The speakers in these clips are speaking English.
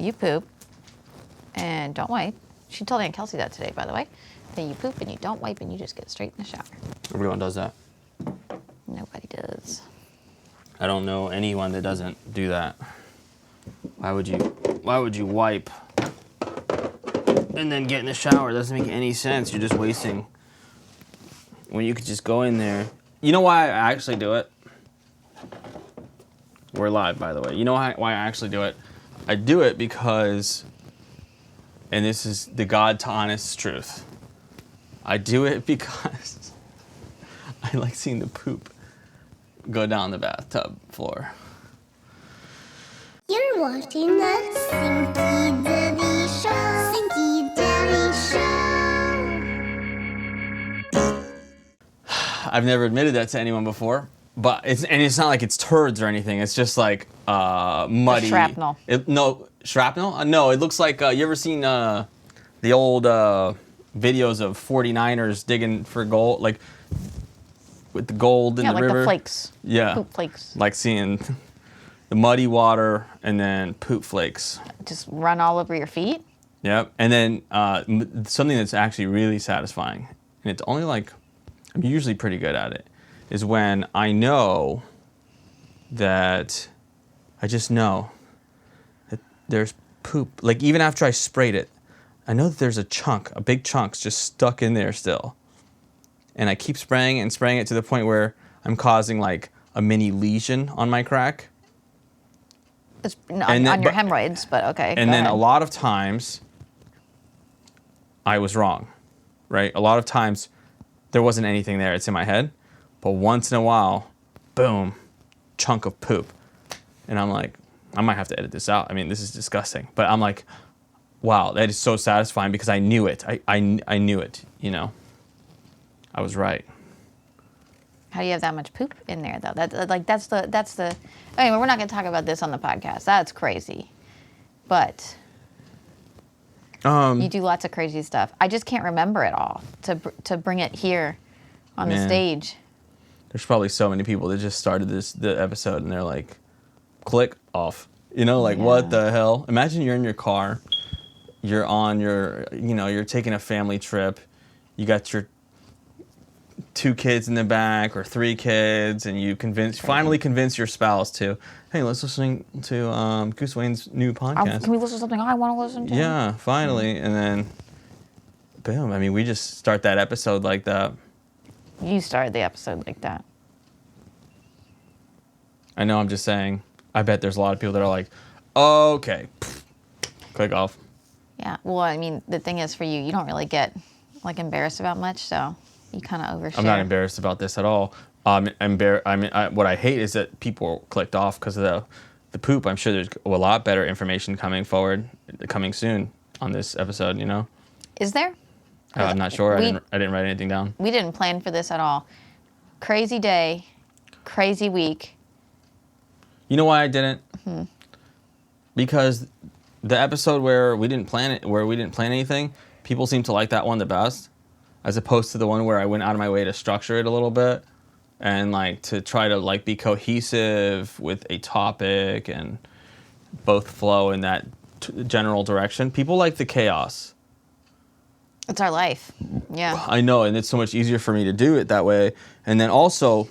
you poop and don't wipe. She told Aunt Kelsey that today, by the way. Then you poop and you don't wipe and you just get straight in the shower. Everyone does that. Nobody does. I don't know anyone that doesn't do that. Why would you wipe and then get in the shower? It doesn't make any sense. You're just wasting when you could just go in there. You know why I actually do it? We're live, by the way. You know why I actually do it? I do it because, and this is the God to honest truth, I do it because I like seeing the poop go down the bathtub floor. You're watching the Stinky Daddy Show. Stinky Daddy Show. I've never admitted that to anyone before, but it's not like it's turds or anything. It's just like muddy. Shrapnel. No, shrapnel? No, it looks like, you ever seen the old videos of 49ers digging for gold, like with the gold in the river? Yeah, like the flakes. Yeah. Poop flakes. Like seeing the muddy water and then poop flakes. Just run all over your feet? Yep. And then something that's actually really satisfying, and it's only like, I'm usually pretty good at it, is when I know that, I just know that there's poop. Like even after I sprayed it, I know that there's a big chunk's just stuck in there still. And I keep spraying and spraying it to the point where I'm causing like a mini lesion on my crack. It's on your hemorrhoids, but okay. And then a lot of times, I was wrong, right? A lot of times, there wasn't anything there. It's in my head. But once in a while, boom, chunk of poop. And I'm like, I might have to edit this out. I mean, this is disgusting. But I'm like, wow, that is so satisfying because I knew it. I knew it, you know. I was right. How do you have that much poop in there, though? That's the. Anyway, we're not going to talk about this on the podcast. That's crazy. But you do lots of crazy stuff. I just can't remember it all to bring it here on the stage. There's probably so many people that just started the episode and they're like, click off. You know, like, what the hell? Imagine you're in your car. You're on you're taking a family trip. You got your 2 kids in the back or 3 kids, and you finally convince your spouse to, hey, let's listen to Goose Wayne's new podcast. Can we listen to something I want to listen to? Yeah, finally. And then, boom. I mean, we just start that episode like that. You started the episode like that. I know, I'm just saying. I bet there's a lot of people that are like, okay, click off. Yeah, well, I mean, the thing is for you, you don't really get like embarrassed about much, so you kind of overshare. I'm not embarrassed about this at all. What I hate is that people clicked off because of the poop. I'm sure there's a lot better information coming soon on this episode, you know? Is there? I'm not sure. I didn't write anything down. We didn't plan for this at all. Crazy day, crazy week. You know why I didn't? Mm-hmm. Because the episode where we didn't plan anything, people seem to like that one the best, as opposed to the one where I went out of my way to structure it a little bit and like to try to like be cohesive with a topic and both flow in that general direction. People like the chaos. It's our life. Yeah. I know, and it's so much easier for me to do it that way. And then also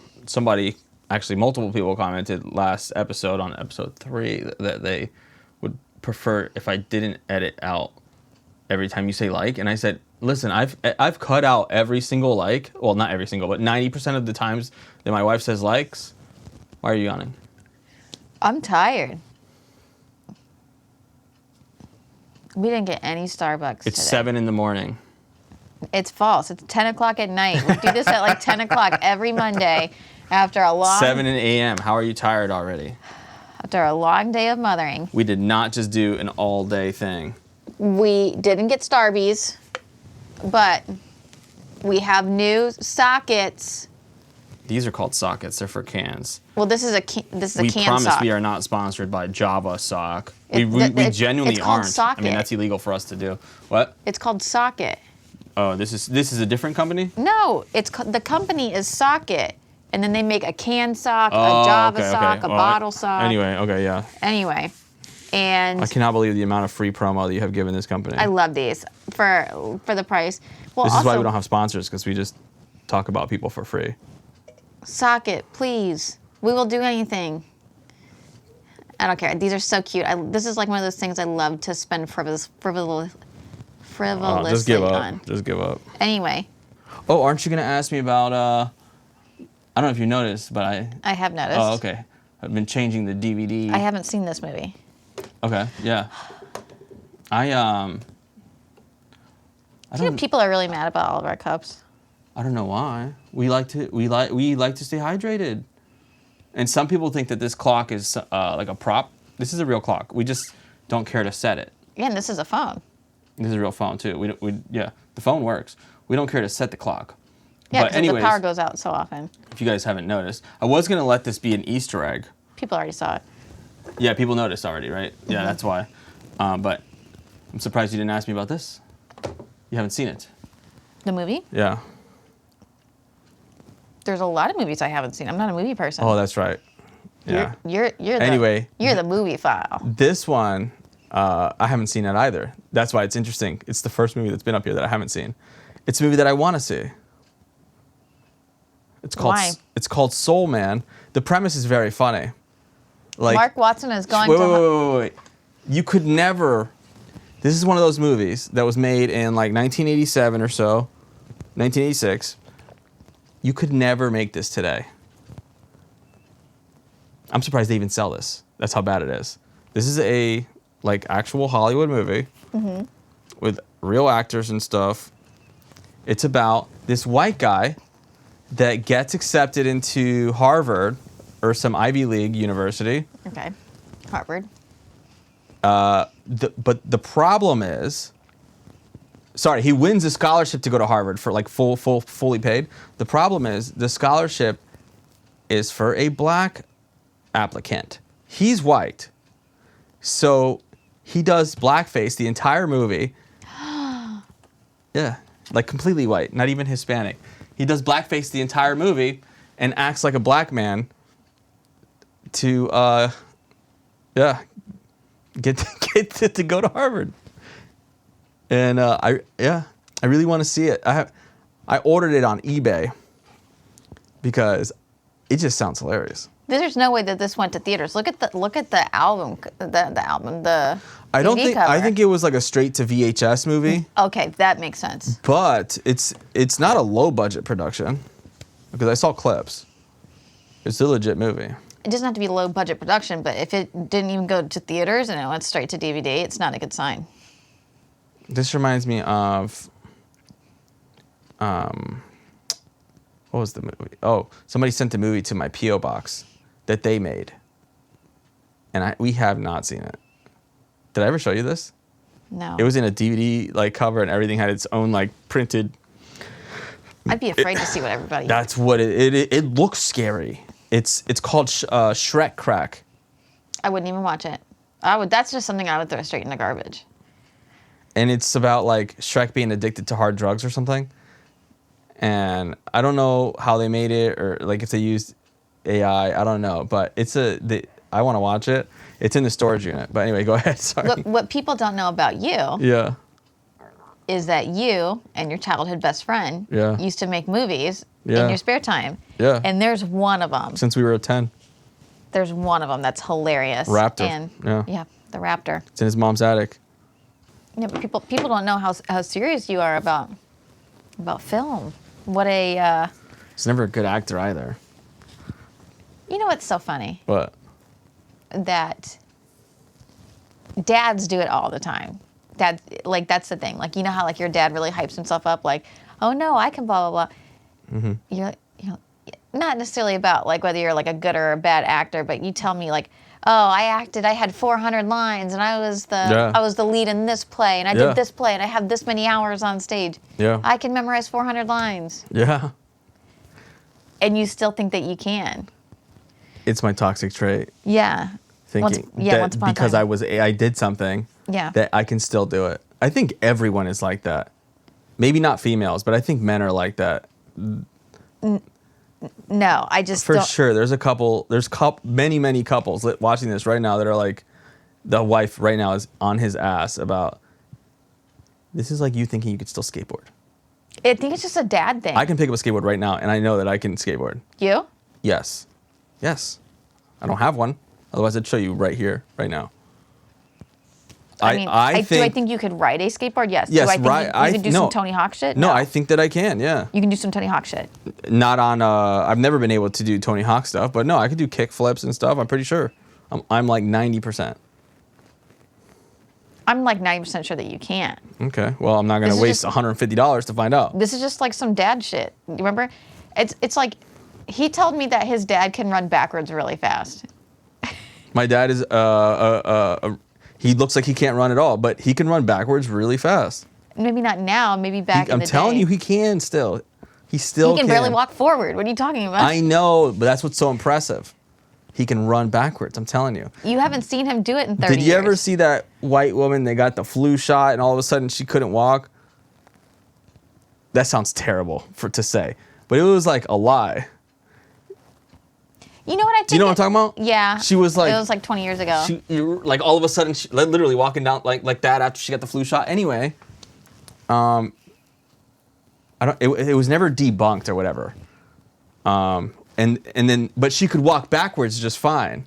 multiple people commented last episode on episode 3 that they would prefer if I didn't edit out every time you say like. And I said, listen, I've cut out every single like. Well, not every single, but 90% of the times that my wife says likes. Why are you yawning? I'm tired. We didn't get any Starbucks It's today. 7 a.m. It's false. It's 10 o'clock at night. We do this at like 10 o'clock every Monday after a long... 7 a.m. How are you tired already? After a long day of mothering. We did not just do an all-day thing. We didn't get Starbies, but we have new sockets. These are called sockets. They're for cans. Well, this is a can sock. We promise we are not sponsored by Java Sock. We genuinely aren't. Socket. I mean, that's illegal for us to do. What? It's called Socket. Oh, this is a different company? No, the company is Socket, and then they make a can sock, a Java sock, a bottle sock. Anyway, okay, yeah. Anyway, And I cannot believe the amount of free promo that you have given this company. I love these for the price. Well, This also, is why we don't have sponsors, because we just talk about people for free. socket, please. We will do anything. I don't care. These are so cute. This is like one of those things I love to spend frivolously Just give up. on. Just give up. Anyway, Oh, aren't you going to ask me about, I don't know if you noticed, but I have noticed. Oh, okay. I've been changing the DVD. I haven't seen this movie. Okay, yeah. I You know, people are really mad about all of our cups. don't know why. We like to stay hydrated. And some people think that this clock is like a prop. This is a real clock. We just don't care to set it. Yeah, and this is a phone. This is a real phone too. The phone works. We don't care to set the clock. Yeah, But because anyways, the power goes out so often. if you guys haven't noticed, I was gonna let this be an Easter egg. People already saw it. Yeah, people noticed already, right? Yeah, that's why. But I'm surprised you didn't ask me about this. You haven't seen it. The movie? Yeah. There's a lot of movies I haven't seen. I'm not a movie person. Oh, that's right. Yeah. You're Anyway. you're the movie file. This one, I haven't seen it either. That's why it's interesting. It's the first movie that's been up here that I haven't seen. It's a movie that I want to see. Why? It's called Soul Man. The premise is very funny. Like, Mark Watson is going wait, to. wait. You could never. This is one of those movies that was made in like 1987 or so, 1986. You could never make this today. I'm surprised they even sell this. That's how bad it is. This is a like actual Hollywood movie with real actors and stuff. It's about this white guy that gets accepted into Harvard or some Ivy League university. Okay. Harvard. But the problem is, sorry, he wins a scholarship to go to Harvard for like fully paid. The problem is the scholarship is for a black applicant. He's white, so he does blackface the entire movie. Yeah, like completely white, not even Hispanic. He does blackface the entire movie and acts like a black man to get to go to Harvard. And I really want to see it. I ordered it on eBay because it just sounds hilarious. There's no way that this went to theaters. Look at the album. The I don't DVD think cover. I think it was like a straight to VHS movie, Okay, that makes sense. but it's not a low budget production because I saw clips. It's a legit movie. It doesn't have to be low budget production, but if it didn't even go to theaters and it went straight to DVD, it's not a good sign. This reminds me of what was the movie? Oh, somebody sent a movie to my P.O. box that they made. And we have not seen it. Did I ever show you this? No. It was in a DVD like cover and everything had its own like printed. I'd be afraid to see what everybody. That's what it looks scary. It's called Shrek Crack. I wouldn't even watch it. That's just something I would throw straight in the garbage. And it's about like Shrek being addicted to hard drugs or something. And I don't know how they made it or like if they used AI. I don't know, but I want to watch it. It's in the storage unit. But anyway, go ahead. Sorry. Look, what people don't know about you Yeah. is that you and your childhood best friend Yeah. used to make movies Yeah. in your spare time. Yeah. And there's one of them. Since we were 10. There's one of them that's hilarious. Raptor. And Yeah. the Raptor. It's in his mom's attic. Yeah, but people don't know how serious you are about film. What a He's never a good actor either. you know what's so funny? But That dads do it all the time. That's the thing. Like, you know how like your dad really hypes himself up, like, oh no, I can blah blah blah. Mm-hmm. You're not necessarily about like whether you're like a good or a bad actor, but you tell me like, oh, I had 400 lines and I was the lead in this play and I Yeah. did this play and I have this many hours on stage. Yeah. I can memorize 400 lines. yeah, And you still think that you can. it's my toxic trait. Yeah. Thinking once upon a because time. I did something Yeah. that I can still do it. I think everyone is like that. Maybe not females, but I think men are like that. No, I just For don't. sure. There's many couples watching this right now that are like, the wife right now is on his ass about, this is like you thinking you could still skateboard. I think it's just a dad thing. I can pick up a skateboard right now, and I know that I can skateboard. You? Yes. Yes. I don't have one. Otherwise, I'd show you right here, right now. I mean, do I think you could ride a skateboard? Yes. Yes, Do I think you could do no. some Tony Hawk shit? No, I think that I can, yeah. You can do some Tony Hawk shit. Not on, I've never been able to do Tony Hawk stuff, but no, I could do kick flips and stuff, I'm pretty sure. I'm like 90%. I'm like 90% sure that you can't. Okay, well, I'm not going to waste $150 to find out. This is just like some dad shit. You remember? It's like, he told me that his dad can run backwards really fast. My dad is, he looks like he can't run at all, but he can run backwards really fast. Maybe not now, maybe back in the day. I'm telling you, he can still. He still can barely walk forward. What are you talking about? I know, but that's what's so impressive. He can run backwards, I'm telling you. You haven't seen him do it in 30 years. Did you ever see that white woman, they got the flu shot and all of a sudden she couldn't walk? That sounds terrible to say, but it was like a lie. You know what I think? Do you know what I'm talking about? Yeah. She was like... It was like 20 years ago. Like all of a sudden, she literally walking down like that after she got the flu shot. Anyway, it was never debunked or whatever. But she could walk backwards just fine.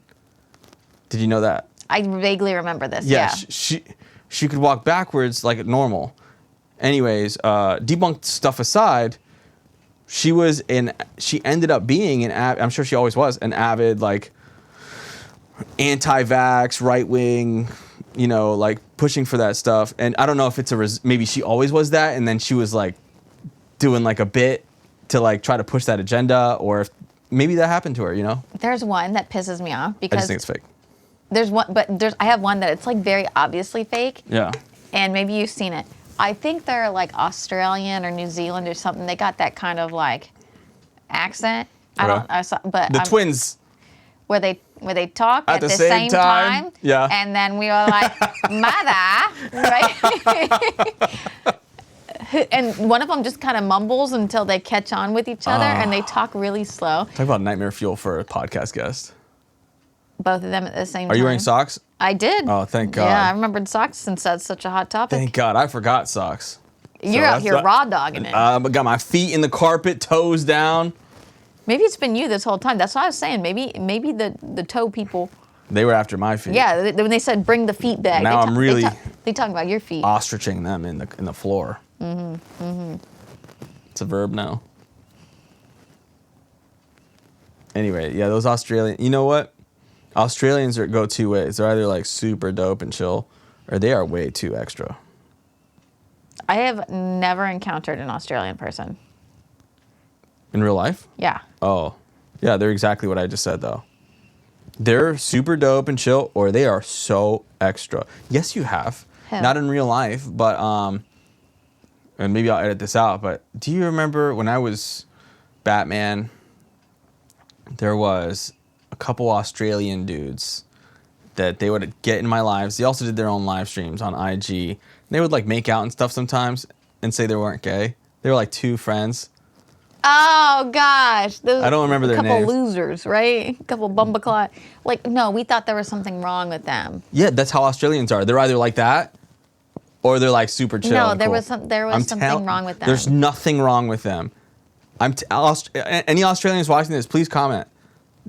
Did you know that? I vaguely remember this. Yeah. Yeah. She could walk backwards like normal. Anyways, debunked stuff aside, she ended up being I'm sure she always was an avid like anti-vax, right-wing, like pushing for that stuff. And I don't know if it's maybe she always was that, and then she was like doing like a bit to like try to push that agenda, or if maybe that happened to her, There's one that pisses me off because I just think it's fake. There's one, but I have one that it's like very obviously fake. Yeah. And maybe you've seen it. I think they're like Australian or New Zealand or something. They got that kind of like accent. But the twins. Where they talk at the same time. Yeah. And then we were like, mother, right? And one of them just kind of mumbles until they catch on with each other, and they talk really slow. Talk about nightmare fuel for a podcast guest. Both of them at the same time. Are you wearing socks? I did. Oh, thank God. Yeah, I remembered socks since that's such a hot topic. Thank God. I forgot socks. You're out here raw dogging it. I got my feet in the carpet, toes down. Maybe it's been you this whole time. That's what I was saying. Maybe the toe people. They were after my feet. Yeah, when they said bring the feet back. Now I'm really. They talking about your feet. Ostriching them in the floor. Mm-hmm. Mm-hmm. It's a verb now. Anyway, yeah, those Australian. You know what? Australians go two ways. They're either like super dope and chill, or they are way too extra. I have never encountered an Australian person. In real life? Yeah. Oh, yeah, they're exactly what I just said, though. They're super dope and chill, or they are so extra. Yes, you have. Who? Not in real life, but, and maybe I'll edit this out, but do you remember when I was Batman, there was a couple Australian dudes that they would get in my lives. They also did their own live streams on IG. They would like make out and stuff sometimes and say they weren't gay. They were like two friends. Oh gosh, I don't remember their names. A couple losers, right? A couple bumbleclot. Like, no, we thought there was something wrong with them. Yeah, that's how Australians are. They're either like that, or they're like super chill. No, and there cool. was something wrong with them. There's nothing wrong with them. Any Australians watching this, please comment.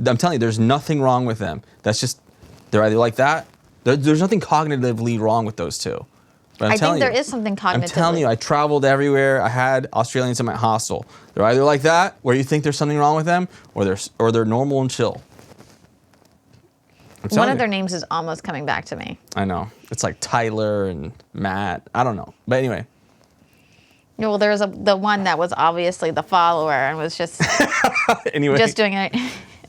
I'm telling you, there's nothing wrong with them. That's just, they're either like that. There's nothing cognitively wrong with those two. But I think there is something cognitively. I'm telling you, I traveled everywhere. I had Australians in my hostel. They're either like that, where you think there's something wrong with them, or they're normal and chill. One of their names is almost coming back to me. I know. It's like Tyler and Matt. I don't know. But anyway. Well, there was the one that was obviously the follower and was just anyway. Just doing it.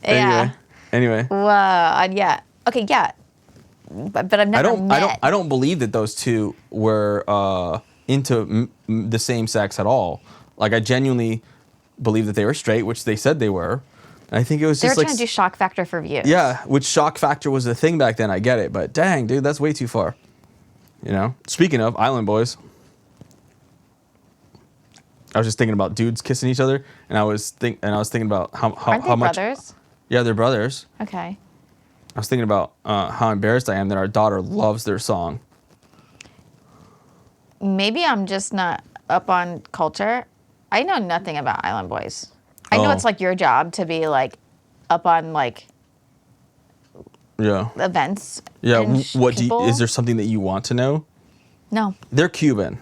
Yeah. Anyway. Well, yeah. Okay, yeah. But I've never met. I don't believe that those two were into the same sex at all. Like, I genuinely believe that they were straight, which they said they were. I think it was they just were like... trying to do shock factor for views. Yeah, which shock factor was the thing back then. I get it. But dang, dude, that's way too far. You know? Speaking of Island Boys... I was just thinking about dudes kissing each other, and I was thinking about how Aren't they much. Brothers? Yeah, they're brothers. Okay. I was thinking about how embarrassed I am that our daughter loves their song. Maybe I'm just not up on culture. I know nothing about Island Boys. I know it's like your job to be like up on like events. Yeah. And Is there something that you want to know? No. They're Cuban.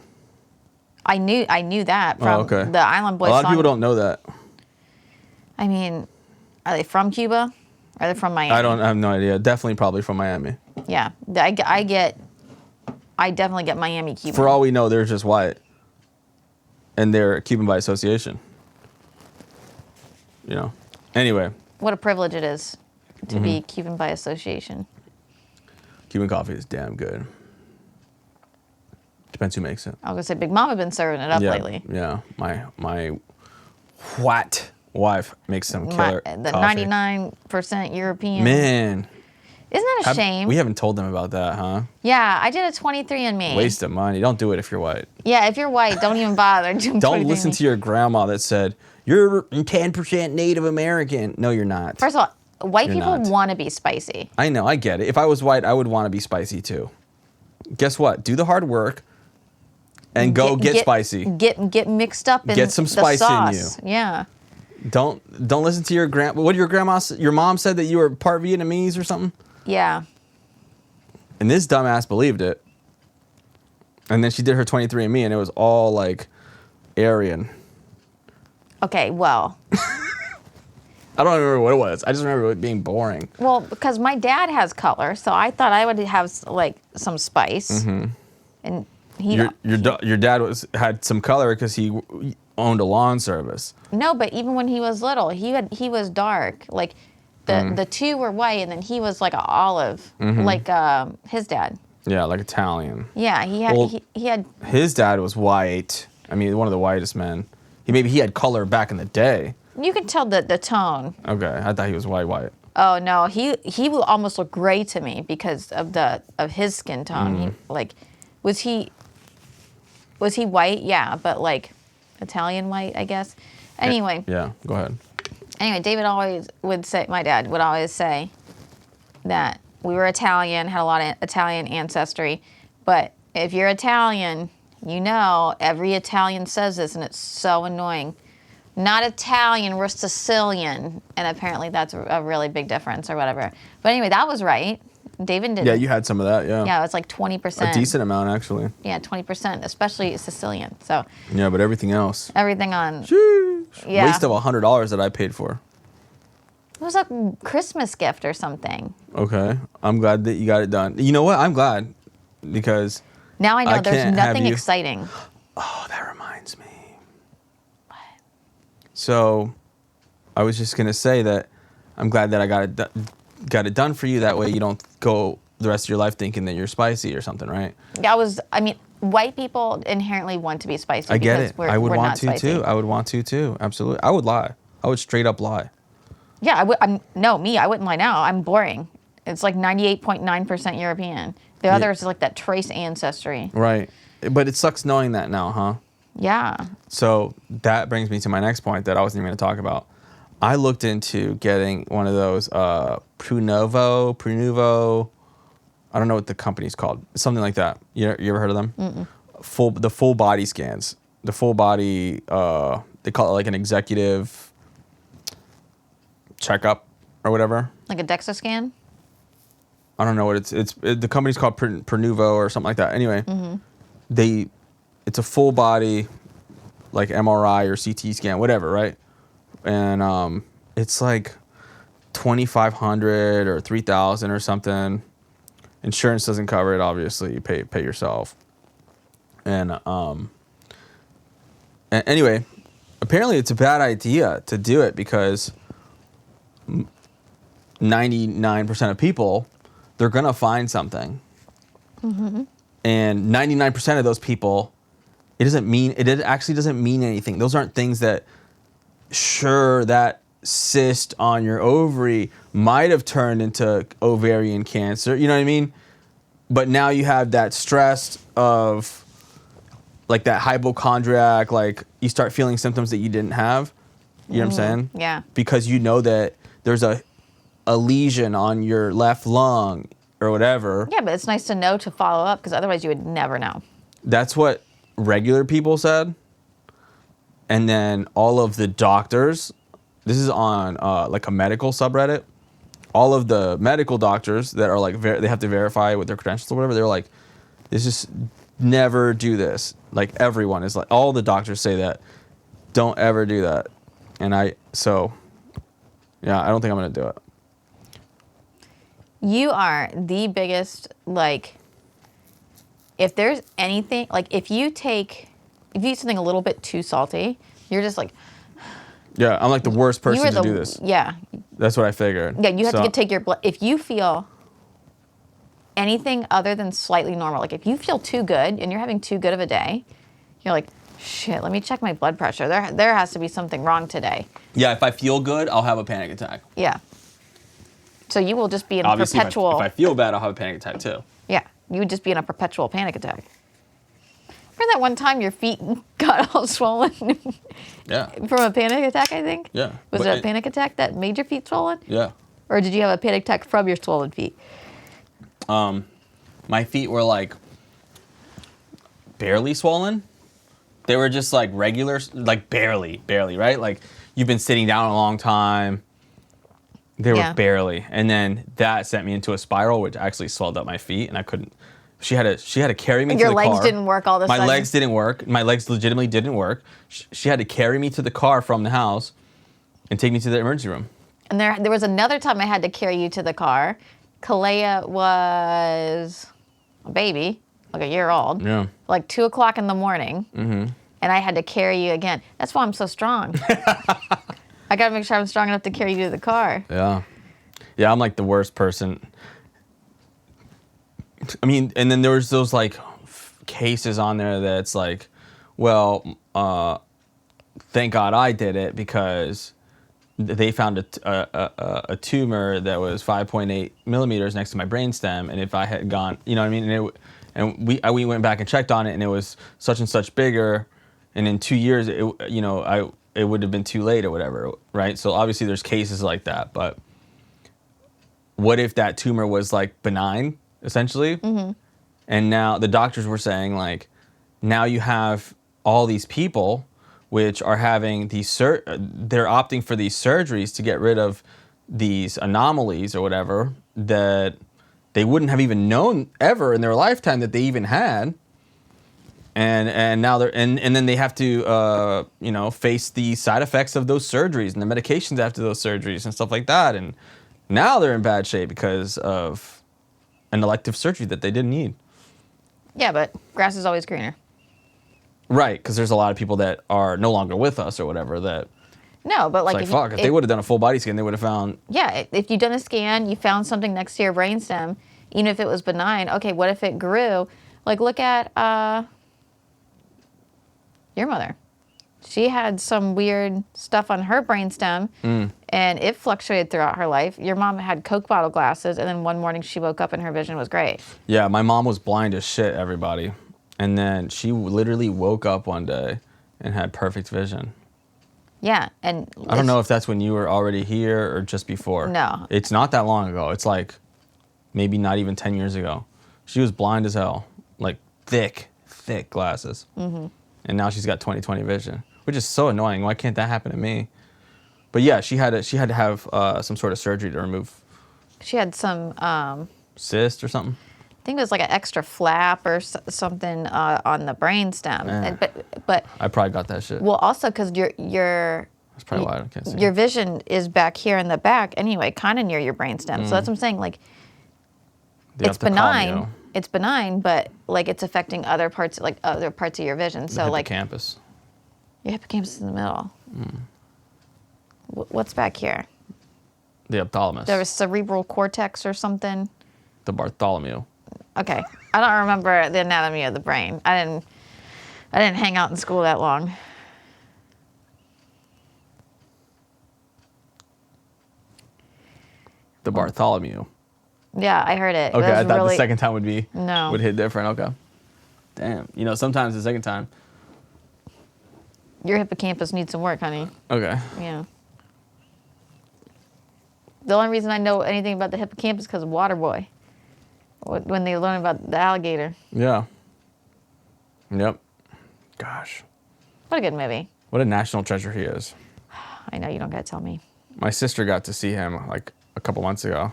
I knew that from the Island Boys. A lot song. of people don't know that. I mean, are they from Cuba? Are they from Miami? I have no idea. Definitely probably from Miami. Yeah. I definitely get Miami Cuban. For all we know, they're just white. And they're Cuban by association. You know. Anyway. What a privilege it is to be Cuban by association. Cuban coffee is damn good. Depends who makes it. I was gonna say Big Mama been serving it up lately. Yeah. My white wife makes some killer the coffee. 99% European. Man. Isn't that a shame? We haven't told them about that, huh? Yeah, I did a 23andMe. Waste of money. Don't do it if you're white. Yeah, if you're white, don't even bother. Don't listen to your grandma that said, you're 10% Native American. No, you're not. First of all, white You're people not. want to be spicy. I know, I get it. If I was white, I would want to be spicy too. Guess what? Do the hard work and get spicy. Get mixed up in Get some spice the in sauce. Yeah. Don't listen to your what did your mom said that you were part Vietnamese or something? Yeah. And this dumbass believed it. And then she did her 23andMe and it was all like Aryan. Okay, well. I don't remember what it was. I just remember it being boring. Well, because my dad has color, so I thought I would have like some spice. Mm-hmm. And your dad had some color because he owned a lawn service. No, but even when he was little, he was dark. Like the two were white, and then he was like an olive, like his dad. Yeah, like Italian. Yeah, he had. His dad was white. I mean, one of the whitest men. He had color back in the day. You could tell the tone. Okay, I thought he was white. Oh no, he will almost look gray to me because of his skin tone. Was he white? Yeah, but like Italian white, I guess. Anyway. Yeah, go ahead. Anyway, my dad would always say that we were Italian, had a lot of Italian ancestry, but if you're Italian, you know every Italian says this, and it's so annoying. Not Italian, we're Sicilian. And apparently that's a really big difference or whatever. But anyway, that was right. David did. Yeah, you had some of that, yeah. Yeah, it was like 20%. A decent amount, actually. Yeah, 20%, especially Sicilian. So. Yeah, but everything else. Everything on. Sheesh. Yeah. Waste of $100 that I paid for. It was a Christmas gift or something. Okay. I'm glad that you got it done. You know what? I'm glad because. Now I know there's nothing exciting. Oh, that reminds me. What? So, I was just going to say that I'm glad that I got it done for you. That way you don't go the rest of your life thinking that you're spicy or something, right? White people inherently want to be spicy. I get it. I would want to spicy. too. I would want to too. Absolutely. I would lie. I would straight up lie. Yeah, I wouldn't lie now. I'm boring. It's like 98.9% European. The others is like that trace ancestry. Right. But it sucks knowing that now, huh? Yeah. So that brings me to my next point that I wasn't even going to talk about. I looked into getting one of those Prunuvo. I don't know what the company's called. Something like that. You ever heard of them? Mm-mm. The full body scans. The full body, they call it like an executive checkup or whatever. Like a DEXA scan? I don't know what the company's called Prunuvo or something like that. Anyway, it's a full body, like MRI or CT scan, whatever, right? And it's like $2,500 or $3,000 or something. Insurance doesn't cover it, obviously. You pay yourself. And anyway, apparently it's a bad idea to do it because 99% of people, they're gonna find something. Mm-hmm. And 99% of those people, it actually doesn't mean anything. Those aren't things that, sure, that cyst on your ovary might have turned into ovarian cancer, you know what I mean? But now you have that stress of like that hypochondriac, like you start feeling symptoms that you didn't have. You know what I'm saying? Yeah. Because you know that there's a a lesion on your left lung or whatever. Yeah, but it's nice to know to follow up because otherwise you would never know. That's what regular people said. And then all of the doctors, this is on like a medical subreddit, all of the medical doctors that are like, they have to verify with their credentials or whatever, they're like, this is never do this. Like everyone is like, all the doctors say that, don't ever do that. And yeah, I don't think I'm going to do it. You are the biggest, like, if there's anything, like if you eat something a little bit too salty, you're just like. Yeah, I'm like the worst person to do this. Yeah. That's what I figured. Yeah, you have to take your blood. If you feel anything other than slightly normal, like if you feel too good and you're having too good of a day, you're like, shit, let me check my blood pressure. There has to be something wrong today. Yeah, if I feel good, I'll have a panic attack. Yeah. So you will just be in Obviously, perpetual. if I feel bad, I'll have a panic attack too. Yeah, you would just be in a perpetual panic attack. Remember that one time your feet got all swollen? Yeah. From a panic attack, I think? Yeah. Was it a panic attack that made your feet swollen? Yeah. Or did you have a panic attack from your swollen feet? My feet were like barely swollen. They were just like regular, like barely, right? Like you've been sitting down a long time. They were barely. And then that sent me into a spiral, which actually swelled up my feet and I couldn't. She had to carry me to the car. Your legs didn't work all the time. My legs didn't work. My legs legitimately didn't work. She had to carry me to the car from the house and take me to the emergency room. And there was another time I had to carry you to the car. Kalea was a baby, like a year old. Yeah. Like 2 o'clock in the morning. Mm-hmm. And I had to carry you again. That's why I'm so strong. I got to make sure I'm strong enough to carry you to the car. Yeah. Yeah, I'm like the worst person. I mean, and then there was those like cases on there that's like, well, thank God I did it because they found a tumor that was 5.8 millimeters next to my brainstem, and if I had gone, you know what I mean, and we went back and checked on it, and it was such and such bigger, and in 2 years, it would have been too late or whatever, right? So obviously there's cases like that, but what if that tumor was like benign? Essentially. Mm-hmm. And now the doctors were saying like, now you have all these people which are having these, they're opting for these surgeries to get rid of these anomalies or whatever that they wouldn't have even known ever in their lifetime that they even had. And now they're, and then they have to, face the side effects of those surgeries and the medications after those surgeries and stuff like that. And now they're in bad shape because of an elective surgery that they didn't need. Yeah, but grass is always greener. Right, because there's a lot of people that are no longer with us or whatever that. No, but like, if they would have done a full body scan, they would have found. Yeah, if you'd done a scan, you found something next to your brainstem, even if it was benign. Okay, what if it grew? Like, look at your mother. She had some weird stuff on her brainstem, and it fluctuated throughout her life. Your mom had Coke bottle glasses, and then one morning she woke up and her vision was great. Yeah, my mom was blind as shit, everybody. And then she literally woke up one day and had perfect vision. Yeah, and I don't know if that's when you were already here or just before. No. It's not that long ago. It's like maybe not even 10 years ago. She was blind as hell, like thick glasses. Mm-hmm. And now she's got 20/20 vision, which is so annoying. Why can't that happen to me? But yeah, she had to have some sort of surgery to remove. She had some cyst or something. I think it was like an extra flap or something on the brainstem. But I probably got that shit. Well, also because your that's probably why I can't see. Your vision is back here in the back anyway, kind of near your brainstem. So that's what I'm saying. Like, it's benign. It's benign, but like it's affecting other parts of your vision. So like hippocampus. Your hippocampus is in the middle. What's back here? The ophthalmos. There was cerebral cortex or something. The Bartholomew. Okay, I don't remember the anatomy of the brain. I didn't hang out in school that long. The Bartholomew. Yeah, I heard it. Okay, it I thought really, the second time would hit different. Okay. Damn. Sometimes the second time. Your hippocampus needs some work, honey. Okay. Yeah. The only reason I know anything about the hippocampus is because of Waterboy. When they learn about the alligator. Yeah. Yep. Gosh. What a good movie. What a national treasure he is. I know you don't gotta tell me. My sister got to see him like a couple months ago.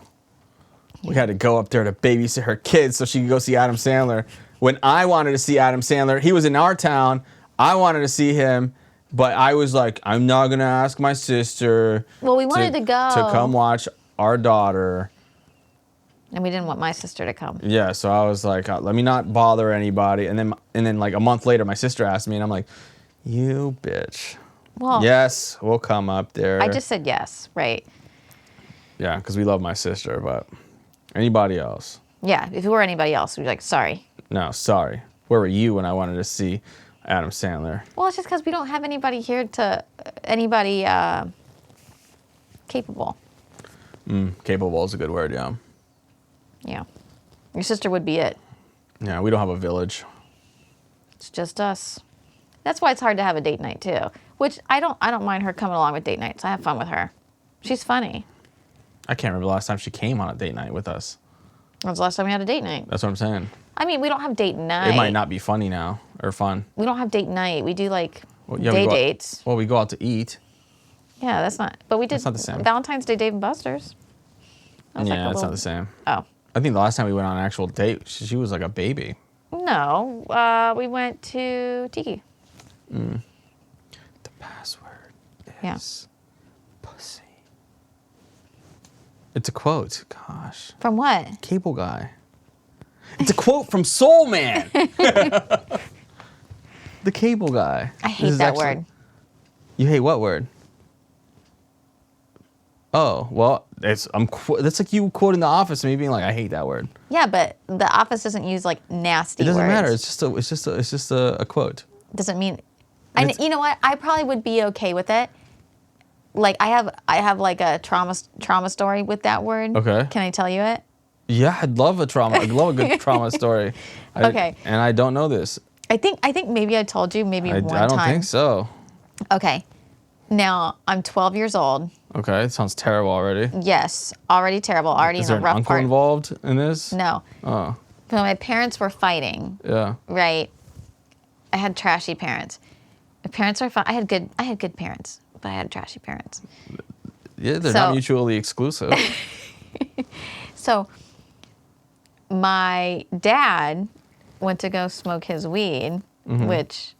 We had to go up there to babysit her kids so she could go see Adam Sandler. When I wanted to see Adam Sandler, he was in our town. I wanted to see him, but I was like, I'm not going to ask my sister. Well, we wanted to go. To come watch our daughter. And we didn't want my sister to come. Yeah, so I was like, let me not bother anybody. And then like a month later, my sister asked me, and I'm like, you bitch. Well, yes, we'll come up there. I just said yes, right? Yeah, because we love my sister, but anybody else? Yeah, if it were anybody else, we'd be like, sorry. No, sorry. Where were you when I wanted to see Adam Sandler? Well, it's just because we don't have anybody here capable. Capable is a good word, yeah. Yeah. Your sister would be it. Yeah, we don't have a village. It's just us. That's why it's hard to have a date night too. Which I don't mind her coming along with date nights. I have fun with her. She's funny. I can't remember the last time she came on a date night with us. When was the last time we had a date night? That's what I'm saying. I mean, we don't have date night. It might not be funny now or fun. We don't have date night. We do like Well, yeah, day dates. Well, we go out to eat. Yeah, that's not. But we did That's not the same. Valentine's Day, Dave and Buster's. That was Yeah, like a that's little- not the same. Oh. I think the last time we went on an actual date, she was like a baby. No, we went to Tiki. The password Yeah. is pussy. It's a quote. Gosh. From what? Cable Guy. It's a quote from Soul Man. The Cable Guy. I hate that word. You hate what word? Oh, well, that's like you quoting The Office and me being like, I hate that word. Yeah, but The Office doesn't use like nasty It doesn't words. matter. It's just a quote. Doesn't mean. And And it's- you know what? I probably would be okay with it. Like I have like a trauma story with that word. Okay. Can I tell you it? Yeah, I'd love a good trauma story. Okay. And I don't know this. I think maybe I told you maybe I one don't time. think so. Okay. Now I'm 12 years old. Okay, it sounds terrible already. Yes, already terrible. Already Is in there a an rough uncle part. involved in this? No. Oh, So my parents were fighting. yeah. Right. I had trashy parents. My parents were I had good parents, but I had trashy parents. Yeah, they're So- not mutually exclusive. So my dad went to go smoke his weed, Mm-hmm. which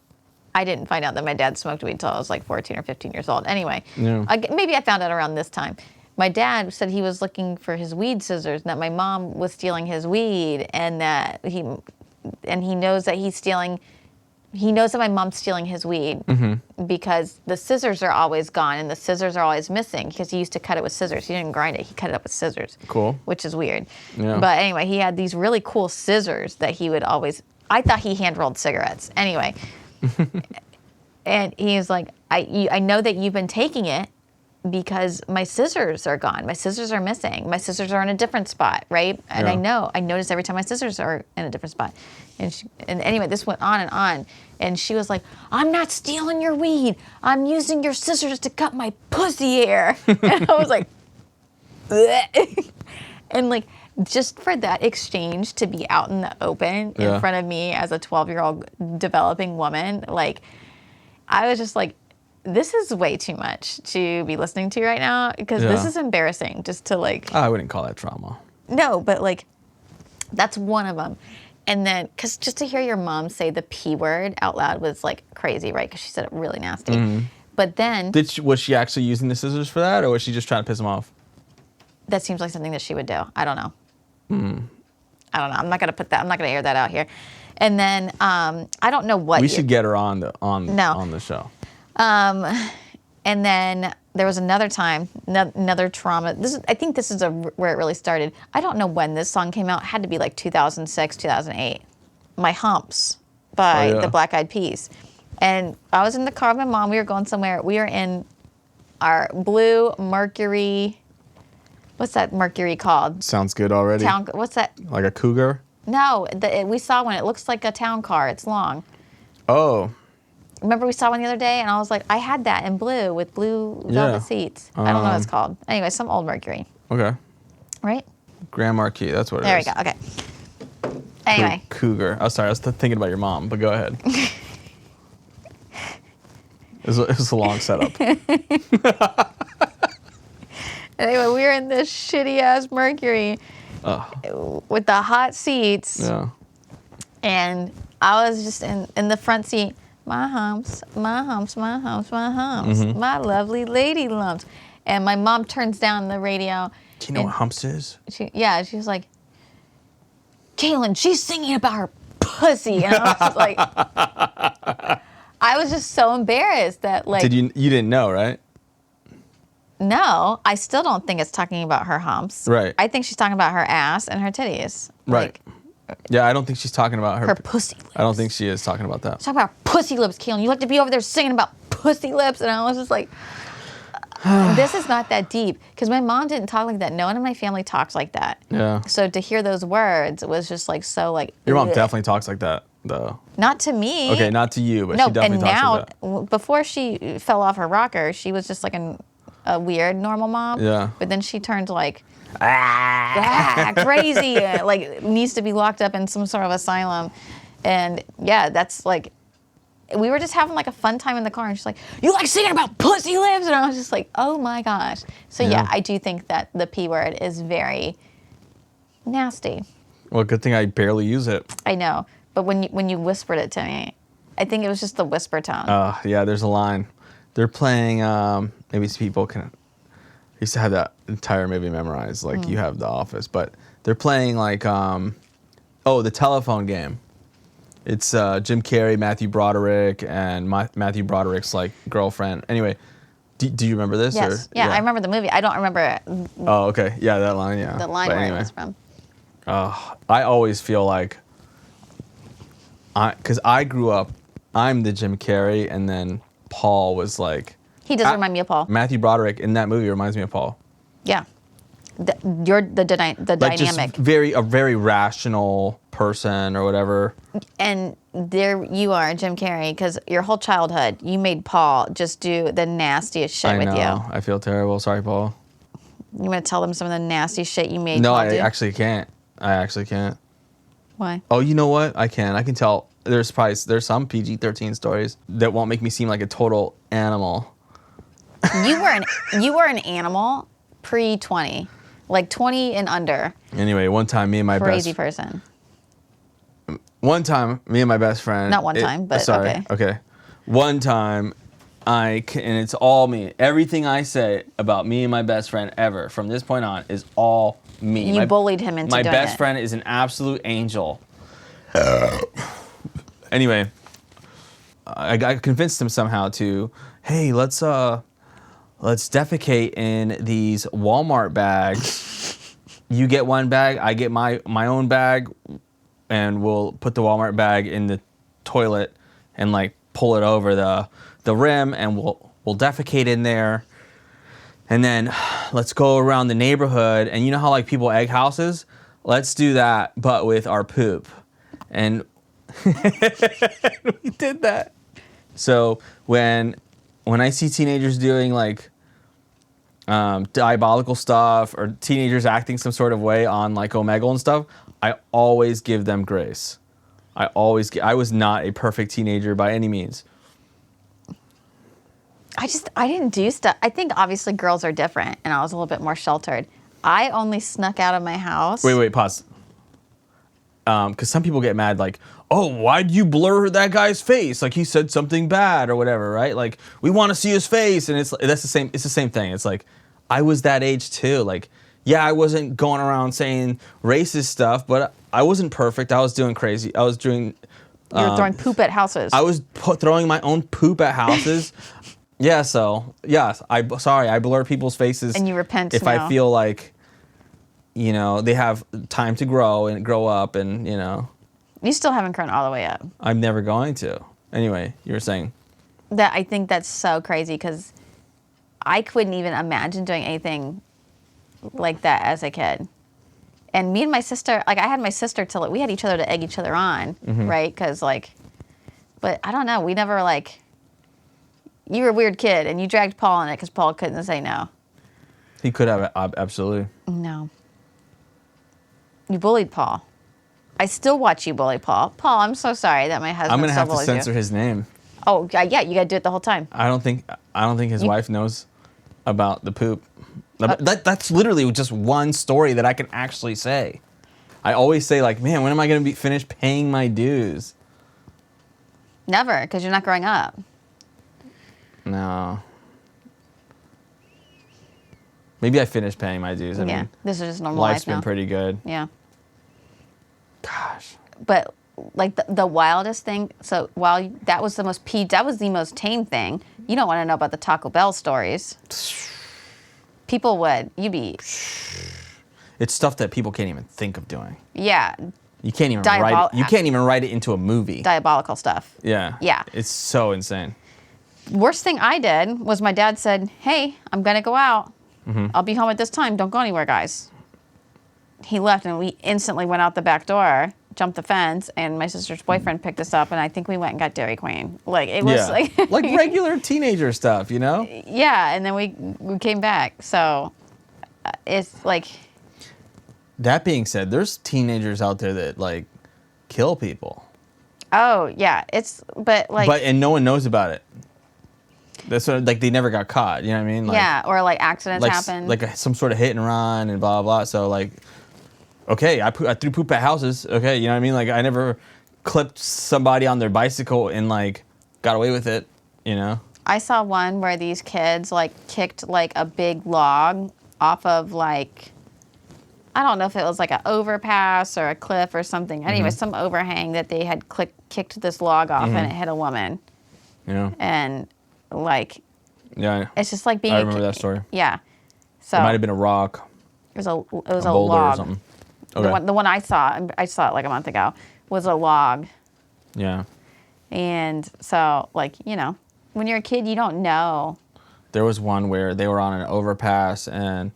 I didn't find out that my dad smoked weed until I was like 14 or 15 years old. Anyway, Yeah. maybe I found out around this time. My dad said he was looking for his weed scissors, and that my mom was stealing his weed, and that he knows that he's stealing. He knows that my mom's stealing his weed Mm-hmm. because the scissors are always gone and the scissors are always missing because he used to cut it with scissors. He didn't grind it. He cut it up with scissors. Cool. Which is weird. Yeah. But anyway, he had these really cool scissors that he would always. I thought he hand rolled cigarettes. Anyway. And he was like, I know that you've been taking it because my scissors are gone. My scissors are missing. My scissors are in a different spot, right? And Yeah. I notice every time my scissors are in a different spot. And anyway, this went on and on. And she was like, I'm not stealing your weed. I'm using your scissors to cut my pussy hair. And I was like, "Bleh." And like, just for that exchange to be out in the open in Yeah. front of me as a 12-year-old developing woman, like, I was just like, this is way too much to be listening to right now because this Yeah. is embarrassing just to like, I wouldn't call that trauma. no, but like, that's one of them. And then, because just to hear your mom say the P word out loud was like crazy, right? Because she said it really nasty. Mm-hmm. But then, Was she actually using the scissors for that, or was she just trying to piss him off? that seems like something that she would do. I don't know. I don't know. I'm not going to air that out here. And then, I don't know what. We should get her on the show. And then there was another time, another trauma. I think this is where it really started. I don't know when this song came out. It had to be like 2006, 2008. My Humps by Oh, yeah. the Black Eyed Peas. And I was in the car with my mom. We were going somewhere. We were in our blue Mercury. What's that Mercury called? Sounds good already. What's that? Like a cougar? No, we saw one. It looks like a town car. It's long. Oh, Remember we saw one the other day, and I was like, I had that in blue with blue velvet Yeah. seats. I don't know what it's called. Anyway, some old Mercury. Okay. right? Grand Marquis. That's what it There is. we go. Okay. Anyway, Cougar. Oh, sorry. I was thinking about your mom, but go ahead. It was a long setup. anyway, we were in this shitty ass Mercury with the hot seats, Yeah. and I was just in the front seat. My humps, my humps, my humps, my humps, my lovely lady lumps. And my mom turns down the radio. Do you know what Humps is? She was like, Kaylin, she's singing about her pussy. And I was just like, I was just so embarrassed that like. You didn't know, right? No, I still don't think it's talking about her humps. Right. I think she's talking about her ass and her titties. Right. Yeah, I don't think she's talking about Her pussy lips. I don't think she is talking about that. She's talking about her pussy lips, Kaylin. You like to be over there singing about pussy lips. And I was just like, this is not that deep. Because my mom didn't talk like that. No one in my family talks like that. Yeah. So to hear those words was just like so like. Your mom ugh. definitely talks like that, though. Not to me. Okay, not to you, but No, she definitely and talks like now, that. before she fell off her rocker, she was just like a weird normal mom. Yeah. But then she turned like crazy, like needs to be locked up in some sort of asylum. And yeah, that's like, we were just having like a fun time in the car, and she's like, "You like singing about pussy lips?" And I was just like, "Oh my gosh!" So yeah, I do think that the P word is very nasty. Well, good thing I barely use it. I know, but when you whispered it to me, I think it was just the whisper tone. Yeah, there's a line. They're playing. Maybe people can. I used to have that entire movie memorized, like you have The Office, but they're playing like, the telephone game. It's Jim Carrey, Matthew Broderick, and Matthew Broderick's like girlfriend. Anyway, do you remember this? Yes. Or? Yeah, I remember the movie. I don't remember Oh, okay. Yeah, that line. Yeah. the line But where anyway, it was from. I always feel like, because I grew up, I'm the Jim Carrey, and then Paul was like. He does remind me of Paul. Matthew Broderick in that movie reminds me of Paul. Yeah. You're the Like dynamic. just a very rational person or whatever. And there you are, Jim Carrey, because your whole childhood, you made Paul just do the nastiest shit with you. I feel terrible. Sorry, Paul. You want to tell them some of the nasty shit you made No, Paul I do? actually can't. Why? Oh, you know what? I can. I can tell. There's some PG-13 stories that won't make me seem like a total animal. You were an animal pre-20, like 20 and under. Anyway, one time me and my Crazy person. One time, me and my best friend. Not one time, but sorry. Okay. One time, and it's all me. Everything I say about me and my best friend ever from this point on is all me. You bullied him into doing it. My best friend is an absolute angel. Anyway, I convinced him somehow to, hey, let's defecate in these Walmart bags. You get one bag, I get my own bag, and we'll put the Walmart bag in the toilet and like pull it over the rim, and we'll defecate in there. And then let's go around the neighborhood, and you know how like people egg houses? Let's do that, but with our poop. And we did that. So when I see teenagers doing like diabolical stuff or teenagers acting some sort of way on like Omegle and stuff, I always give them grace. I was not a perfect teenager by any means. I didn't do stuff. I think obviously girls are different, and I was a little bit more sheltered. I only snuck out of my house. Wait, pause. Because some people get mad, like, oh, why'd you blur that guy's face? Like he said something bad or whatever, right? Like we want to see his face, and it's the same thing. It's like I was that age too. Like, yeah, I wasn't going around saying racist stuff, but I wasn't perfect. I was doing crazy. I was doing. You were throwing poop at houses. I was throwing my own poop at houses. Yeah. So yes, I blur people's faces. And you repent if now. I feel like, they have time to grow and grow up, and You still haven't grown all the way up. I'm never going to. Anyway, you were saying. That I think that's so crazy because I couldn't even imagine doing anything like that as a kid. And me and my sister, like I had my sister we had each other to egg each other on, right? Because but I don't know, we never you were a weird kid and you dragged Paul in it because Paul couldn't say no. He could have, absolutely. No. You bullied Paul. I still watch you bully Paul. Paul, I'm so sorry that my husband I'm gonna still have to bullies censor you. his name. Oh, yeah, you gotta do it the whole time. I don't think his wife knows about the poop. Uh, That's literally just one story that I can actually say. I always say like, man, when am I gonna be finished paying my dues? Never, because you're not growing up. No. Maybe I finished paying my dues. I Yeah, mean, this is just normal life's life been now. pretty good. Yeah. Gosh. But like the wildest thing, so while that was the most tame thing, you don't want to know about the Taco Bell stories. People would. It's stuff that people can't even think of doing. Yeah, You can't even write it. You can't even write it into a movie. diabolical stuff. Yeah. Yeah. It's so insane. Worst thing I did was my dad said, "Hey, I'm gonna go out. I'll be home at this time. Don't go anywhere, guys." He left, and we instantly went out the back door, jumped the fence, and my sister's boyfriend picked us up, and I think we went and got Dairy Queen. Like it was like like regular teenager stuff, you know? yeah, and then we came back. So it's like, That being said, there's teenagers out there that like kill people. oh yeah, but And no one knows about it. That's what, like they never got caught, you know what I mean? Like, yeah, or like accidents happen. some sort of hit and run and blah blah. So like, okay, I threw poop at houses. Okay, you know what I mean? Like I never clipped somebody on their bicycle and like got away with it. You know? I saw one where these kids like kicked like a big log off of like, I don't know if it was like an overpass or a cliff or something. Anyway, some overhang that they had kicked this log off and it hit a woman. You know? And like, Yeah. it's just like being. I remember that story. Yeah. So It might have been a rock, it was a a boulder log. or something. Okay. The one I saw it like a month ago, was a log. Yeah. And so like, you know, when you're a kid, you don't know. There was one where they were on an overpass and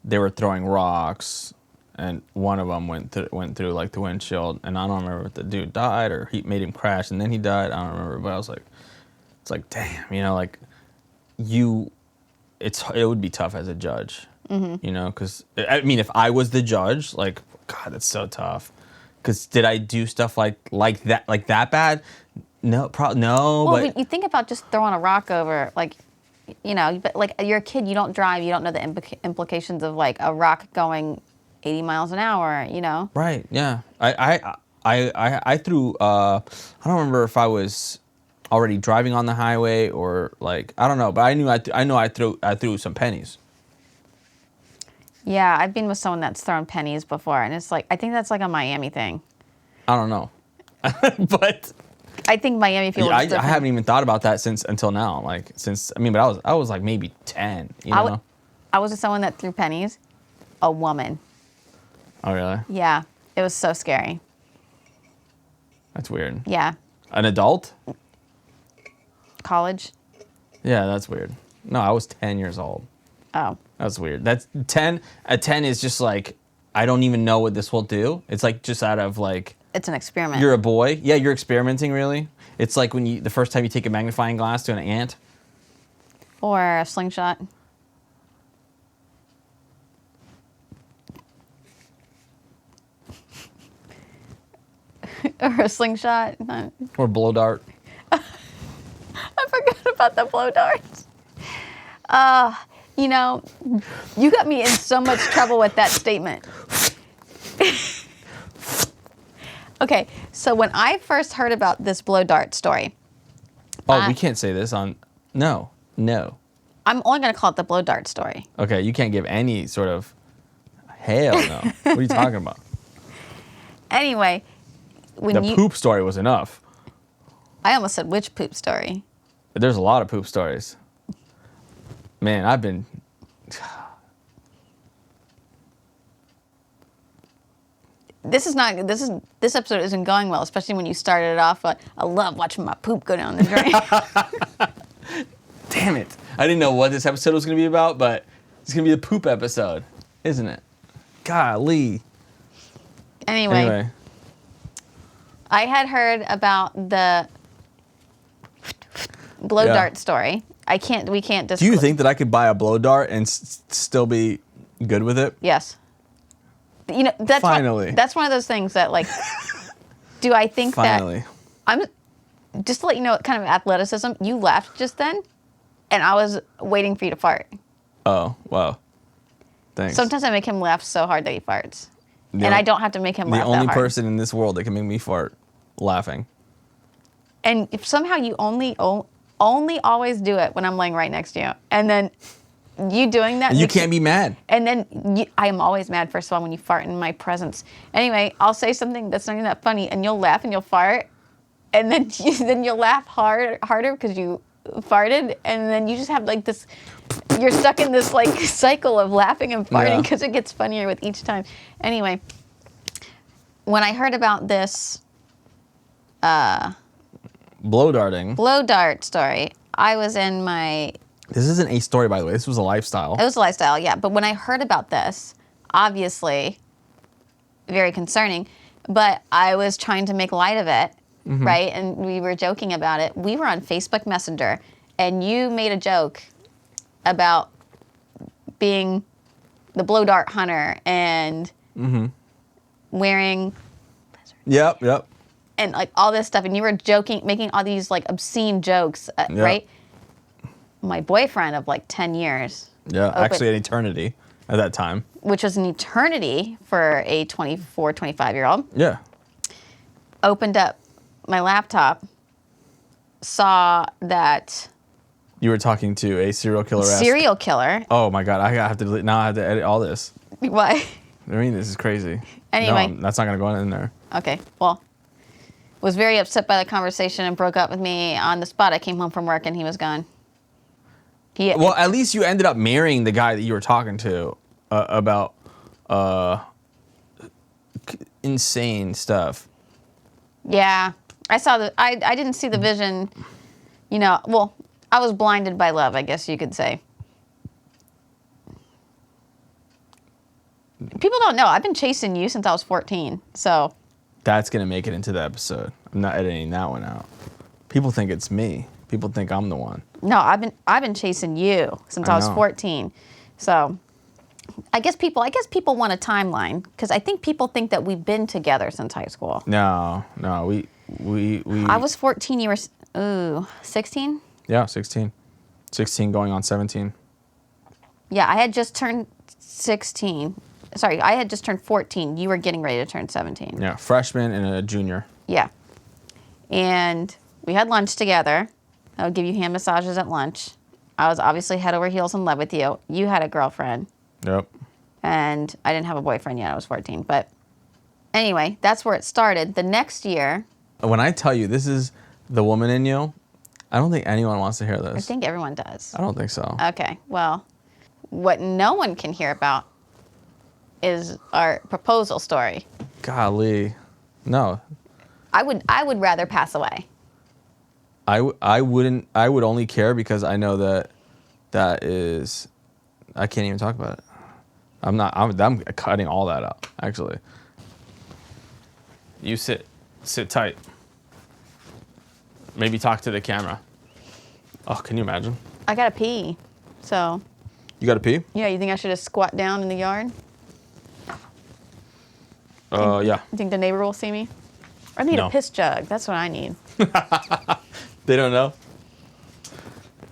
they were throwing rocks, and one of them went through like the windshield, and I don't remember if the dude died or he made him crash and then he died. I don't remember, but I was like, it's like, damn, you know, like it would be tough as a judge, you know, because I mean, if I was the judge, like, God, that's so tough. Because did I do stuff like that bad? No, no. Well, but you think about just throwing a rock over, like, you know, but like you're a kid, you don't drive, you don't know the implications of like a rock going 80 miles an hour, you know? right, yeah. I threw. I don't remember if I was already driving on the highway or like I don't know, but I threw some pennies. Yeah, I've been with someone that's thrown pennies before, and it's like, I think that's like a Miami thing. I don't know, but. I think Miami people. Yeah, I haven't even thought about that until now. Like but I was like maybe 10. You know? I was with someone that threw pennies. A woman. Oh really? Yeah, it was so scary. That's weird. Yeah, An adult? college. Yeah, that's weird. No, I was 10 years old. Oh, That's weird. That's 10. A 10 is just like I don't even know what this will do. It's like just out of like. it's an experiment. You're a boy. Yeah, you're experimenting. Really. It's like when the first time you take a magnifying glass to an ant. Or a slingshot. Or a slingshot. Or blow dart. I forgot about the blow darts. You know, you got me in so much trouble with that statement. Okay, so when I first heard about this blow dart story, Oh, we can't say this on. No. I'm only going to call it the blow dart story. Okay, you can't give any sort of. Hell no. What are you talking about? Anyway, The poop story was enough. I almost said which poop story. There's a lot of poop stories. Man, I've been. This episode isn't going well, especially when you started it off. But I love watching my poop go down the drain. Damn it. I didn't know what this episode was going to be about, but it's going to be the poop episode, isn't it? Golly. Anyway, I had heard about the blow dart story, I can't. We can't. Do you think that I could buy a blow dart and still be good with it? Yes. You know, that's Finally. that's one of those things that like. Do I think Finally. that I'm just to let you know, kind of athleticism. You left just then, and I was waiting for you to fart. Oh, wow. Thanks. Sometimes I make him laugh so hard that he farts, The and on- I don't have to make him The laugh only that hard. person in this world that can make me fart laughing. And if somehow you only always do it when I'm laying right next to you, and then you doing that, And you makes can't be mad. And then I am always mad, first of all, when you fart in my presence. Anyway, I'll say something that's not even that funny, and you'll laugh and you'll fart, and then you'll laugh harder because you farted, and then you just have like this. You're stuck in this like cycle of laughing and farting Yeah. because it gets funnier with each time. Anyway, when I heard about this Blow darting. blow dart story, I was in my. This isn't a story, by the way. This was a lifestyle. It was a lifestyle, yeah. But when I heard about this, obviously, very concerning. But I was trying to make light of it, right? And we were joking about it. We were on Facebook Messenger, and you made a joke about being the blow dart hunter and wearing Yep. and like all this stuff. And you were joking, making all these like obscene jokes, right? My boyfriend of like 10 years. Yeah, actually an eternity at that time. Which was an eternity for a 24, 25-year-old. Yeah. Opened up my laptop, saw that You were talking to a serial killer. serial killer. Oh my God, I have to edit all this. Why? I mean, this is crazy. Anyway. No, that's not gonna go in there. Okay, well, was very upset by the conversation and broke up with me on the spot. I came home from work and he was gone. Well, at least you ended up marrying the guy that you were talking to about insane stuff. Yeah, I saw the. I didn't see the vision. You know, well, I was blinded by love, I guess you could say. People don't know. I've been chasing you since I was 14. So. That's gonna make it into the episode. I'm not editing that one out. People think it's me. People think I'm the one. No, I've been chasing you since I was know. 14. So. I guess people want a timeline because I think people think that we've been together since high school. No, we. I was 14. You were 16. Yeah, 16. 16 going on 17. Yeah, I had just turned 16. Sorry, I had just turned 14. You were getting ready to turn 17. Yeah, freshman and a junior. Yeah. And we had lunch together. I would give you hand massages at lunch. I was obviously head over heels in love with you. You had a girlfriend. Yep. And I didn't have a boyfriend yet. I was 14. But anyway, that's where it started. The next year. When I tell you this is the woman in you, I don't think anyone wants to hear this. I think everyone does. I don't think so. Okay, well, what no one can hear about is our proposal story. Golly. No. I would rather pass away. I wouldn't. I would only care because I know that is. I can't even talk about it. I'm cutting all that out, actually. You sit tight. Maybe talk to the camera. Oh, can you imagine? I gotta pee, so. You got to pee? Yeah, you think I should just squat down in the yard? Yeah. You think the neighbor will see me? I need No. a piss jug. That's what I need. They don't know?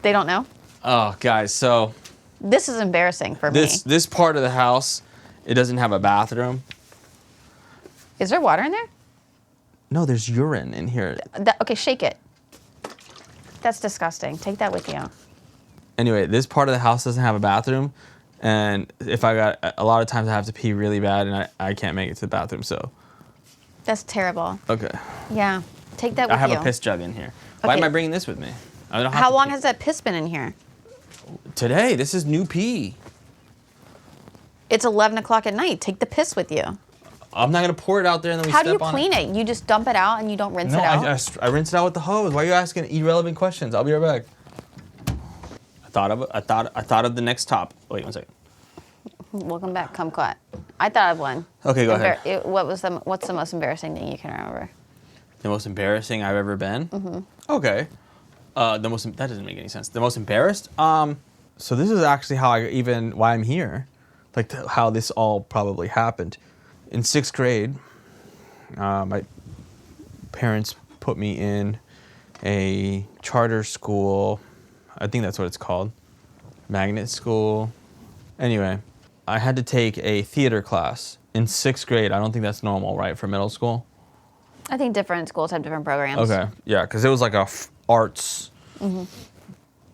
They don't know? Oh, guys, so This is embarrassing for me. this part of the house, it doesn't have a bathroom. Is there water in there? No, there's urine in here. Okay, shake it. That's disgusting. Take that with you. Anyway, this part of the house doesn't have a bathroom, and if I got a lot of times I have to pee really bad, and I can't make it to the bathroom. So That's terrible. okay, Yeah, take that with I have you. a piss jug in here. Why am Okay. I bringing this with me? I don't have How to long pee. has that piss been in here? Today? This is new pee. It's 11 o'clock at night. Take the piss with you. I'm not gonna pour it out there and then we How do you step on clean it? You just dump it out and you don't rinse No, it out? I rinse it out with the hose. Why are you asking irrelevant questions? I'll be right back. I thought of the next top. Wait 1 second. Welcome back, kumquat. I thought of one. Okay, go ahead. What's the most embarrassing thing you can remember? The most embarrassing I've ever been? Mm-hmm. Okay. That doesn't make any sense. The most embarrassed? So this is actually why I'm here. Like how this all probably happened. In 6th grade, my parents put me in a charter school. I think that's what it's called. Magnet school. Anyway, I had to take a theater class in 6th grade. I don't think that's normal, right, for middle school? I think different schools have different programs. Okay, yeah, because it was like arts. Mm-hmm.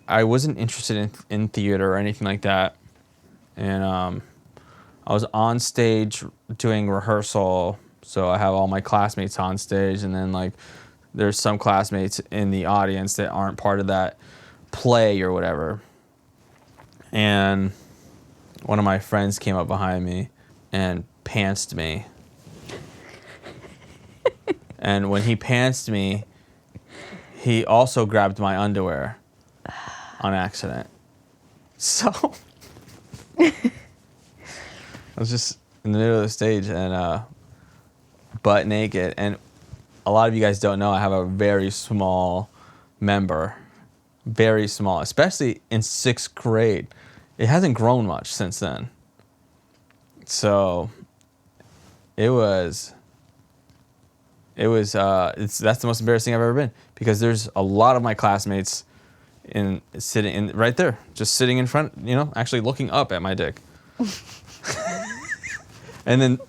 I wasn't interested in theater or anything like that. And I was on stage doing rehearsal, so I have all my classmates on stage, and then like there's some classmates in the audience that aren't part of that play or whatever. And one of my friends came up behind me and pantsed me. And when he pantsed me, he also grabbed my underwear on accident. So I was just in the middle of the stage and butt naked. And a lot of you guys don't know I have a very small member. Very small, especially in 6th grade. It hasn't grown much since then. So that's the most embarrassing I've ever been, because there's a lot of my classmates sitting right there, just sitting in front, actually looking up at my dick. And then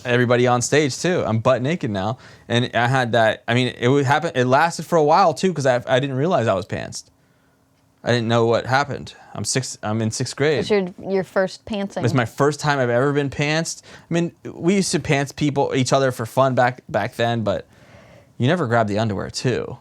everybody on stage too. I'm butt naked now, and I had that. I mean, it would happen. It lasted for a while too, because I didn't realize I was pantsed. I didn't know what happened. I'm in 6th grade. It's your first pantsing. It's my first time I've ever been pantsed. I mean, we used to pants each other for fun back then, but you never grab the underwear too.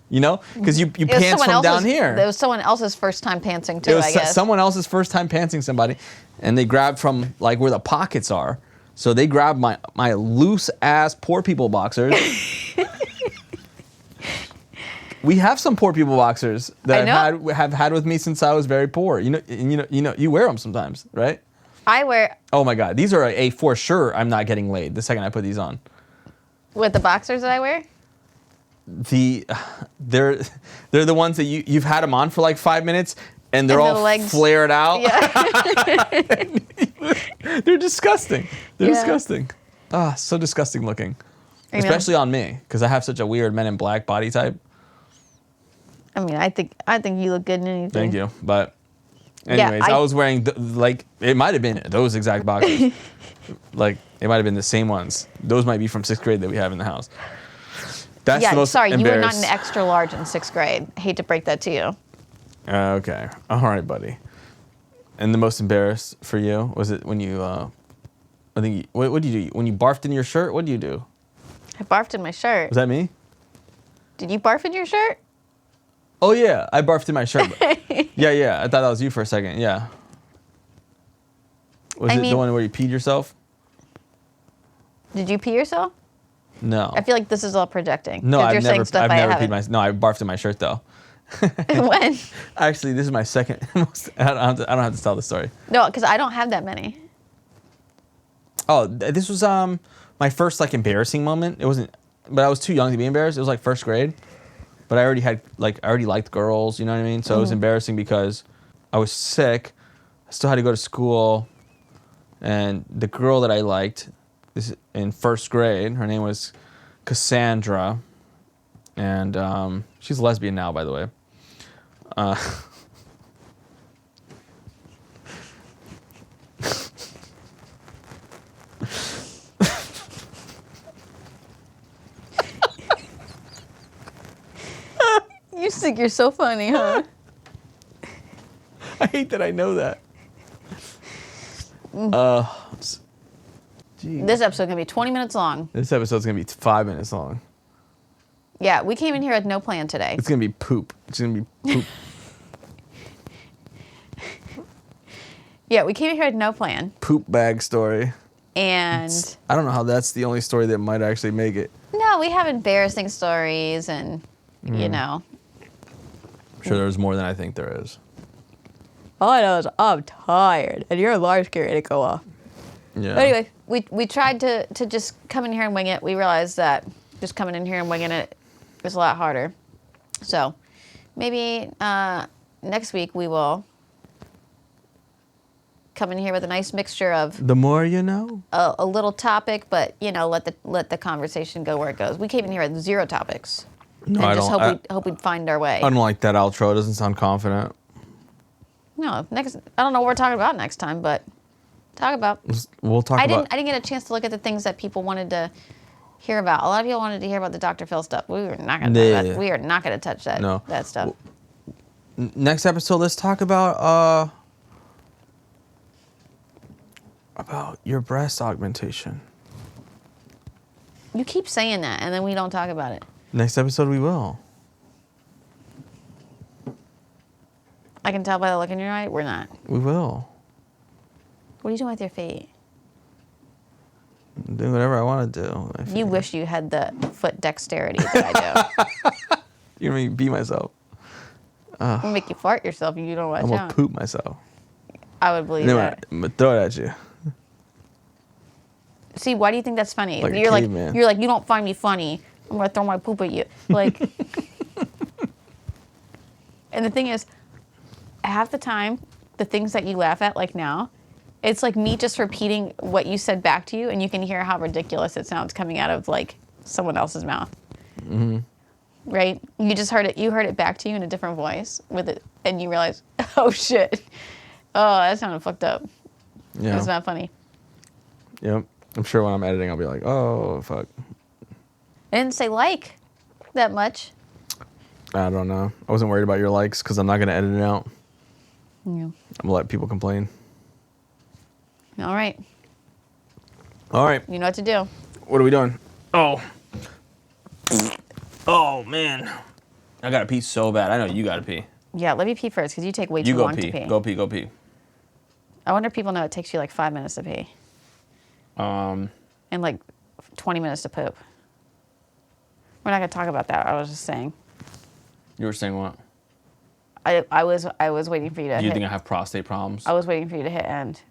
Because you pants from down here. It was someone else's first time pantsing too, I guess. Someone else's first time pantsing somebody, and they grabbed from like where the pockets are. So they grabbed my loose ass poor people boxers. We have some poor people boxers that have had with me since I was very poor. You wear them sometimes, right? I wear. Oh my God, these are for sure. I'm not getting laid the second I put these on. With the boxers that I wear? They're the ones that you've had them on for like 5 minutes and they're all legs flared out. Yeah. They're disgusting. They're disgusting. So disgusting looking, especially on me, because I have such a weird Men in Black body type. I mean, I think you look good in anything. Thank you, but anyways, I was wearing it might have been those exact boxers. Like it might have been the same ones. Those might be from 6th grade that we have in the house. That's the most sorry, you were not an extra large in 6th grade. Hate to break that to you. Okay, all right, buddy. And the most embarrassed for you was it when you? I think what did you do when you barfed in your shirt? What do you do? I barfed in my shirt. Was that me? Did you barf in your shirt? Oh yeah, I barfed in my shirt. Yeah. I thought that was you for a second. Yeah. Was it the one where you peed yourself? Did you pee yourself? No. I feel like this is all projecting. No, I've never peed No, I barfed in my shirt though. When? Actually, this is my second most. I don't have to tell the story. No, because I don't have that many. Oh, this was my first like embarrassing moment. It wasn't, but I was too young to be embarrassed. It was like 1st grade, but I already liked girls. You know what I mean? So it was embarrassing because I was sick. I still had to go to school, and the girl that I liked is in 1st grade. Her name was Cassandra, and she's a lesbian now, by the way. You think you're so funny, huh? I hate that I know that. This episode's gonna be 20 minutes long. This episode's gonna be 5 minutes long. Yeah, we came in here with no plan today. It's gonna be poop. It's gonna be poop. Yeah, we came in here with no plan. Poop bag story. And I don't know how that's the only story that might actually make it. No, we have embarrassing stories and, you know. I'm sure there's more than I think there is. All I know is I'm tired, and your alarm's getting ready to go off. Yeah. Anyway, we tried to just come in here and wing it. We realized that just coming in here and winging it was a lot harder. So maybe next week we will come in here with a nice mixture of The more you know. a little topic, but let the conversation go where it goes. We came in here with 0 topics, No, and I just don't. hope we'd find our way. I don't like that outro. It doesn't sound confident. No, I don't know what we're talking about next time, but talk about. We'll talk I about. didn't get a chance to look at the things that people wanted to hear about. A lot of people wanted to hear about the Dr. Phil stuff. We were not going to Yeah. touch that. We are not going to touch that. No. That stuff. Next episode, let's talk about your breast augmentation. You keep saying that, and then we don't talk about it. Next episode, we will. I can tell by the look in your eye, we're not. We will. What are you doing with your feet? Do whatever I want to do. with my feet. You wish you had the foot dexterity that I do. You're gonna make me beat myself. I'm gonna make you fart yourself if you don't watch I'm gonna out. poop myself. I would believe Then that. I'm gonna throw it at you. See, why do you think that's funny? Like a you're like, caveman. you're like, you don't find me funny. I'm gonna throw my poop at you. Like, and the thing is, half the time, the things that you laugh at, like now, it's like me just repeating what you said back to you, and you can hear how ridiculous it sounds coming out of like someone else's mouth. Mm-hmm. Right? You just heard it. You heard it back to you in a different voice with it, and you realize, oh shit, oh that sounded fucked up. Yeah. It's not funny. Yep. I'm sure when I'm editing, I'll be like, oh fuck. I didn't say like that much. I don't know. I wasn't worried about your likes because I'm not gonna edit it out. Yeah. I'm gonna let people complain. All right. All right. You know what to do. What are we doing? Oh. Oh man. I gotta pee so bad. I know you gotta pee. Yeah, let me pee first because you take way You too go long pee. to pee. Go pee. Go pee. I wonder if people know it takes you like 5 minutes to pee and like 20 minutes to poop. We're not gonna talk about that. I was just saying. You were saying what? I was waiting for you to. Do you hit, think I have prostate problems? I was waiting for you to hit end.